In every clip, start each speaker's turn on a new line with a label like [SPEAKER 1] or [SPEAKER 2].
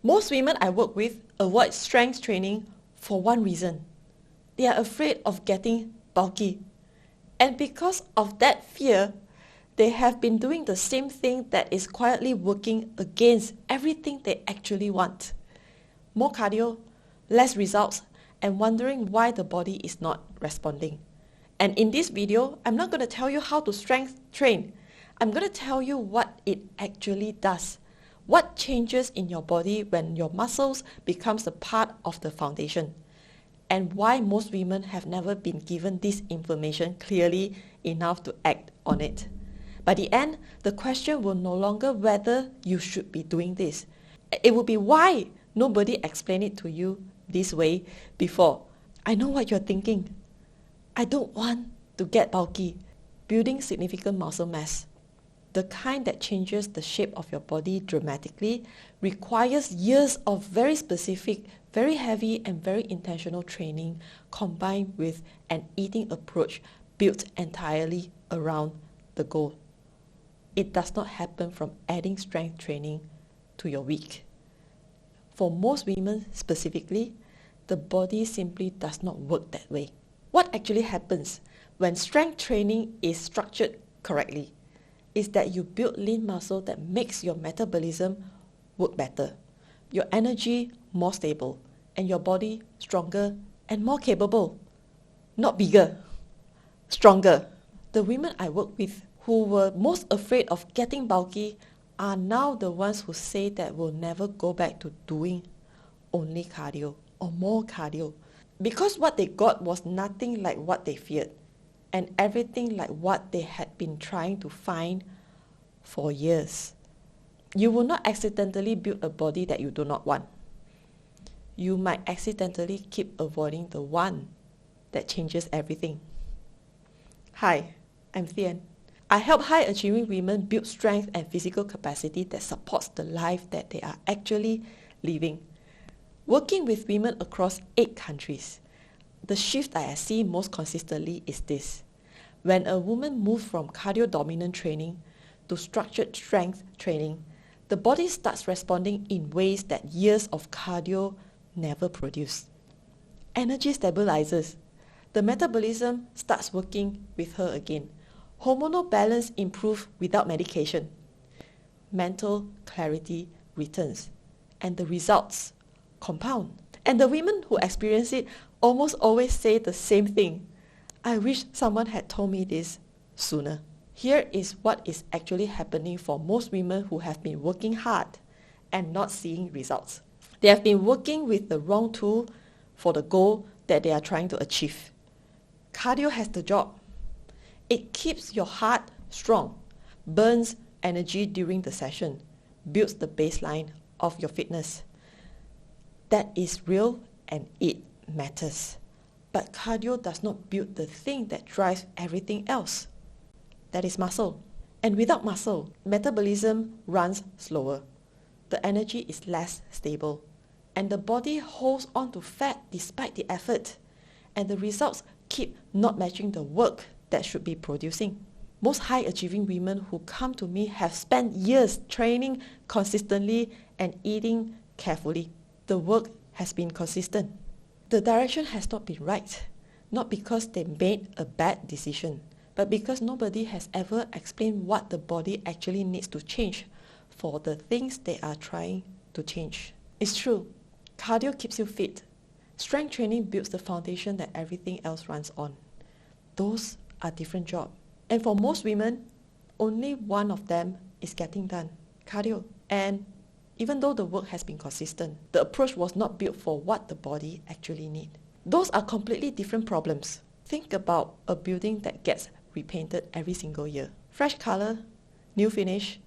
[SPEAKER 1] Most women I work with avoid strength training for one reason. They are afraid of getting bulky. And because of that fear, they have been doing the same thing that is quietly working against everything they actually want. More cardio, less results, and wondering why the body is not responding. And in this video, I'm not going to tell you how to strength train. I'm going to tell you what it actually does. What changes in your body when your muscles becomes a part of the foundation. And why most women have never been given this information clearly enough to act on it. By the end, the question will no longer whether you should be doing this. It will be why nobody explained it to you this way before. I know what you're thinking. I don't want to get bulky. Building significant muscle mass, the kind that changes the shape of your body dramatically, requires years of very specific, very heavy and very intentional training combined with an eating approach built entirely around the goal. It does not happen from adding strength training to your week. For most women specifically, the body simply does not work that way. What actually happens when strength training is structured correctly is that you build lean muscle that makes your metabolism work better, your energy more stable, and your body stronger and more capable. Not bigger, stronger. The women I work with who were most afraid of getting bulky are now the ones who say that will never go back to doing only cardio or more cardio. Because what they got was nothing like what they feared and everything like what they had been trying to find for years. You will not accidentally build a body that you do not want. You might accidentally keep avoiding the one that changes everything. Hi, I'm Thien. I help high-achieving women build strength and physical capacity that supports the life that they are actually living. Working with women across 8 countries, the shift that I see most consistently is this. When a woman moves from cardio-dominant training to structured strength training, the body starts responding in ways that years of cardio never produced. Energy stabilizes. The metabolism starts working with her again. Hormonal balance improves without medication. Mental clarity returns. And the results compound. And the women who experience it almost always say the same thing. I wish someone had told me this sooner. Here is what is actually happening for most women who have been working hard and not seeing results. They have been working with the wrong tool for the goal that they are trying to achieve. Cardio has the job. It keeps your heart strong, burns energy during the session, builds the baseline of your fitness. That is real and it matters. But cardio does not build the thing that drives everything else. That is muscle. And without muscle, metabolism runs slower. The energy is less stable. And the body holds on to fat despite the effort. And the results keep not matching the work that should be producing. Most high-achieving women who come to me have spent years training consistently and eating carefully. The work has been consistent. The direction has not been right, not because they made a bad decision, but because nobody has ever explained what the body actually needs to change for the things they are trying to change. It's true, cardio keeps you fit. Strength training builds the foundation that everything else runs on. Those are different jobs. And for most women, only one of them is getting done, cardio. And even though the work has been consistent, the approach was not built for what the body actually needs. Those are completely different problems. Think about a building that gets repainted every single year. Fresh color, new finish,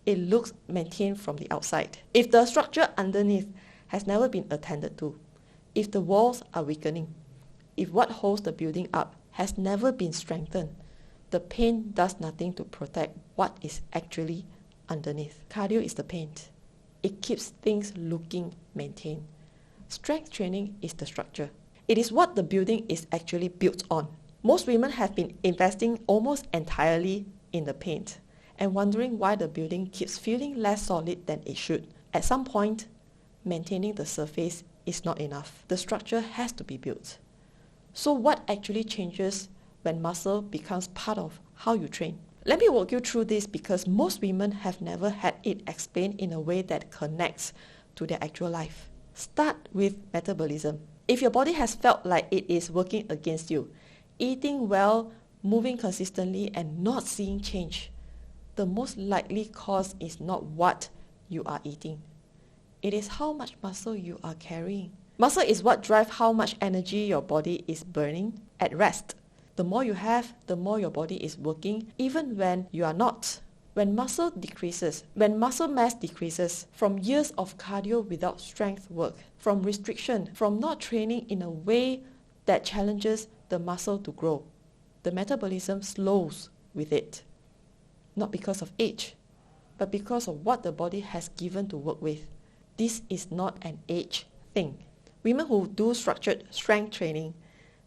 [SPEAKER 1] it looks maintained from the outside. If the structure underneath has never been attended to, if the walls are weakening, if what holds the building up has never been strengthened, the paint does nothing to protect what is actually underneath. Cardio is the paint. It keeps things looking maintained. Strength training is the structure. It is what the building is actually built on. Most women have been investing almost entirely in the paint and wondering why the building keeps feeling less solid than it should. At some point, maintaining the surface is not enough. The structure has to be built. So what actually changes when muscle becomes part of how you train? Let me walk you through this because most women have never had it explained in a way that connects to their actual life. Start with metabolism. If your body has felt like it is working against you, eating well, moving consistently, and not seeing change, the most likely cause is not what you are eating. It is how much muscle you are carrying. Muscle is what drives how much energy your body is burning at rest. The more you have, the more your body is working, even when you are not. When muscle decreases, when muscle mass decreases from years of cardio without strength work, from restriction, from not training in a way that challenges the muscle to grow, the metabolism slows with it. Not because of age, but because of what the body has given to work with. This is not an age thing. Women who do structured strength training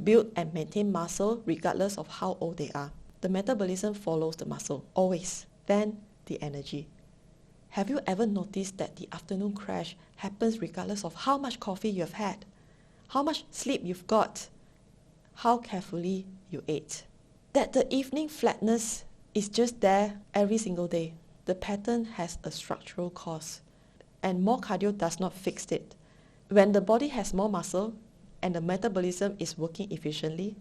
[SPEAKER 1] build and maintain muscle regardless of how old they are. The metabolism follows the muscle, always. Then the energy. Have you ever noticed that the afternoon crash happens regardless of how much coffee you have had, how much sleep you've got, how carefully you ate? That the evening flatness is just there every single day. The pattern has a structural cause, and more cardio does not fix it. When the body has more muscle and the metabolism is working efficiently,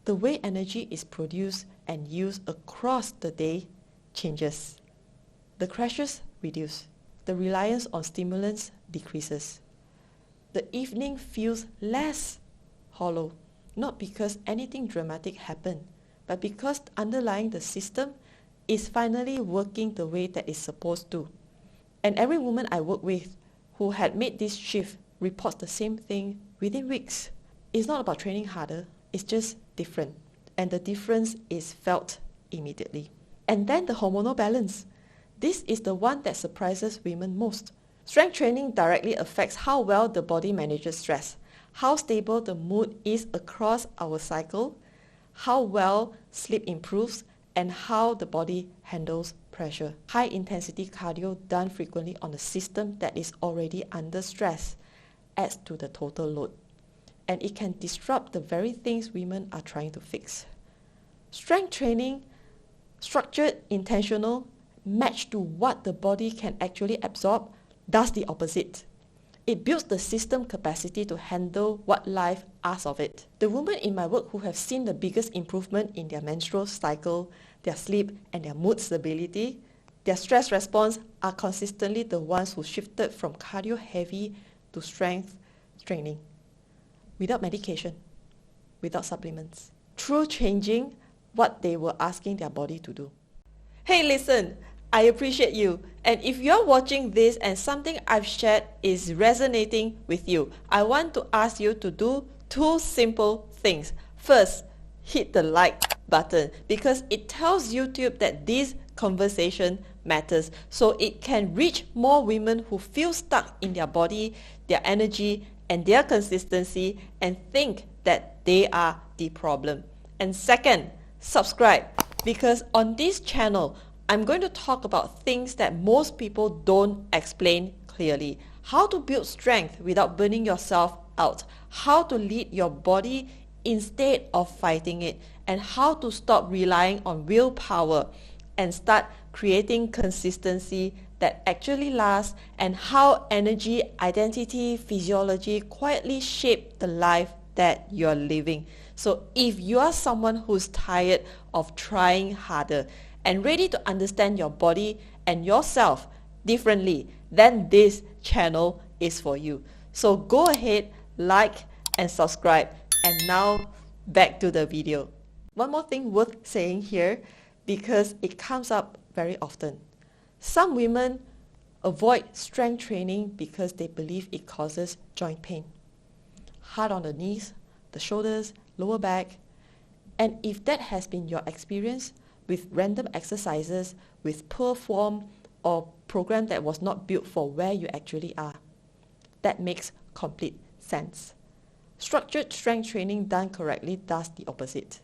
[SPEAKER 1] the way energy is produced and used across the day changes. The crashes reduce. The reliance on stimulants decreases. The evening feels less hollow, not because anything dramatic happened, but because underlying the system is finally working the way that it's supposed to. And every woman I work with who had made this shift reports the same thing within weeks. It's not about training harder, it's just different. And the difference is felt immediately. And then the hormonal balance. This is the one that surprises women most. Strength training directly affects how well the body manages stress, how stable the mood is across our cycle, how well sleep improves, and how the body handles pressure. High intensity cardio done frequently on a system that is already under stress adds to the total load, and it can disrupt the very things women are trying to fix. Strength training, structured, intentional, matched to what the body can actually absorb, does the opposite. It builds the system capacity to handle what life asks of it. The women in my work who have seen the biggest improvement in their menstrual cycle, their sleep, and their mood stability, their stress response are consistently the ones who shifted from cardio heavy to strength training, without medication, without supplements, through changing what they were asking their body to do. Hey, listen, I appreciate you. And if you're watching this and something I've shared is resonating with you, I want to ask you to do two simple things. First, hit the like button because it tells YouTube that this conversation matters, so it can reach more women who feel stuck in their body, their energy, and their consistency and think that they are the problem. And second, subscribe, because on this channel, I'm going to talk about things that most people don't explain clearly. How to build strength without burning yourself out. How to lead your body instead of fighting it. And how to stop relying on willpower and start creating consistency that actually lasts. And how energy, identity, physiology quietly shape the life that you're living. So if you are someone who's tired of trying harder and ready to understand your body and yourself differently, then this channel is for you. So go ahead, like and subscribe. And now back to the video. One more thing worth saying here, because it comes up very often. Some women avoid strength training because they believe it causes joint pain. Hard on the knees, the shoulders, lower back. And if that has been your experience with random exercises, with poor form, or program that was not built for where you actually are, that makes complete sense. Structured strength training done correctly does the opposite.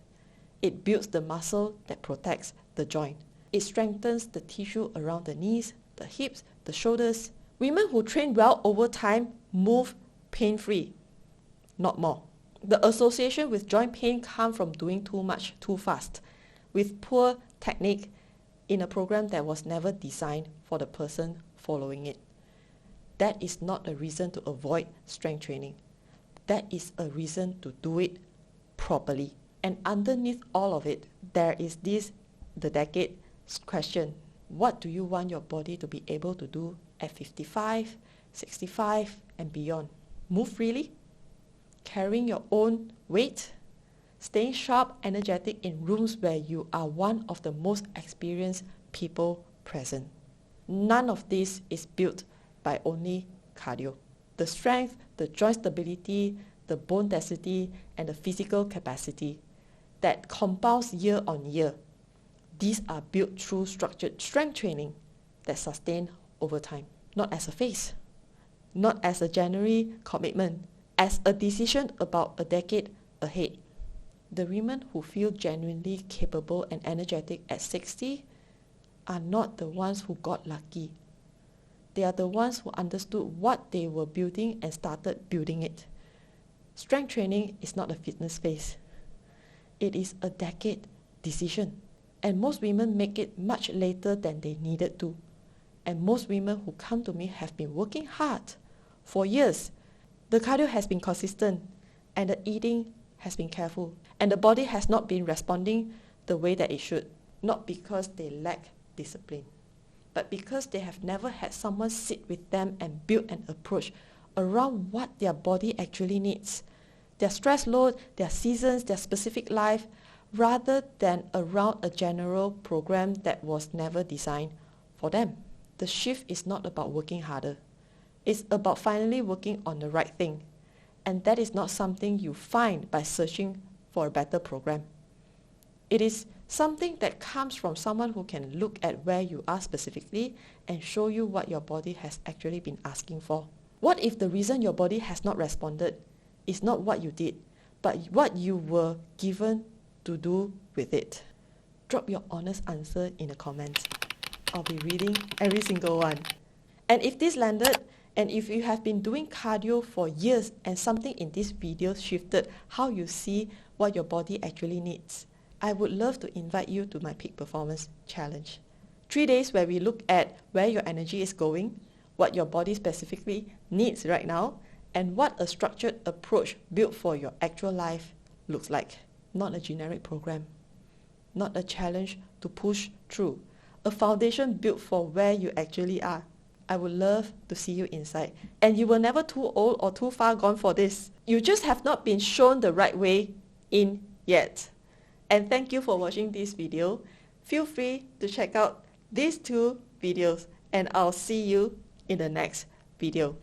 [SPEAKER 1] It builds the muscle that protects the joint. It strengthens the tissue around the knees, the hips, the shoulders, Women who train well over time move pain-free, not more. The association with joint pain comes from doing too much too fast, with poor technique in a program that was never designed for the person following it. That is not a reason to avoid strength training. That is a reason to do it properly. And underneath all of it, there is the decade question. What do you want your body to be able to do at 55, 65 and beyond? Move freely, carrying your own weight, staying sharp, energetic in rooms where you are one of the most experienced people present. None of this is built by only cardio. The strength, the joint stability, the bone density, and the physical capacity that compounds year on year. These are built through structured strength training that sustain over time, not as a phase, not as a January commitment, as a decision about a decade ahead. The women who feel genuinely capable and energetic at 60 are not the ones who got lucky. They are the ones who understood what they were building and started building it. Strength training is not a fitness phase. It is a decade decision. And most women make it much later than they needed to. And most women who come to me have been working hard for years. The cardio has been consistent and the eating has been careful. And the body has not been responding the way that it should. Not because they lack discipline, but because they have never had someone sit with them and build an approach around what their body actually needs. Their stress load, their seasons, their specific life, rather than around a general program that was never designed for them. The shift is not about working harder. It's about finally working on the right thing. And that is not something you find by searching for a better program. It is something that comes from someone who can look at where you are specifically and show you what your body has actually been asking for. What if the reason your body has not responded is not what you did, but what you were given to do with it? Drop your honest answer in the comments. I'll be reading every single one. And if this landed, and if you have been doing cardio for years and something in this video shifted how you see what your body actually needs, I would love to invite you to my Peak Performance Challenge. 3 days where we look at where your energy is going, what your body specifically needs right now, and what a structured approach built for your actual life looks like. Not a generic program, not a challenge to push through, a foundation built for where you actually are. I would love to see you inside. And you were never too old or too far gone for this. You just have not been shown the right way in yet. And thank you for watching this video. Feel free to check out these 2 videos and I'll see you in the next video.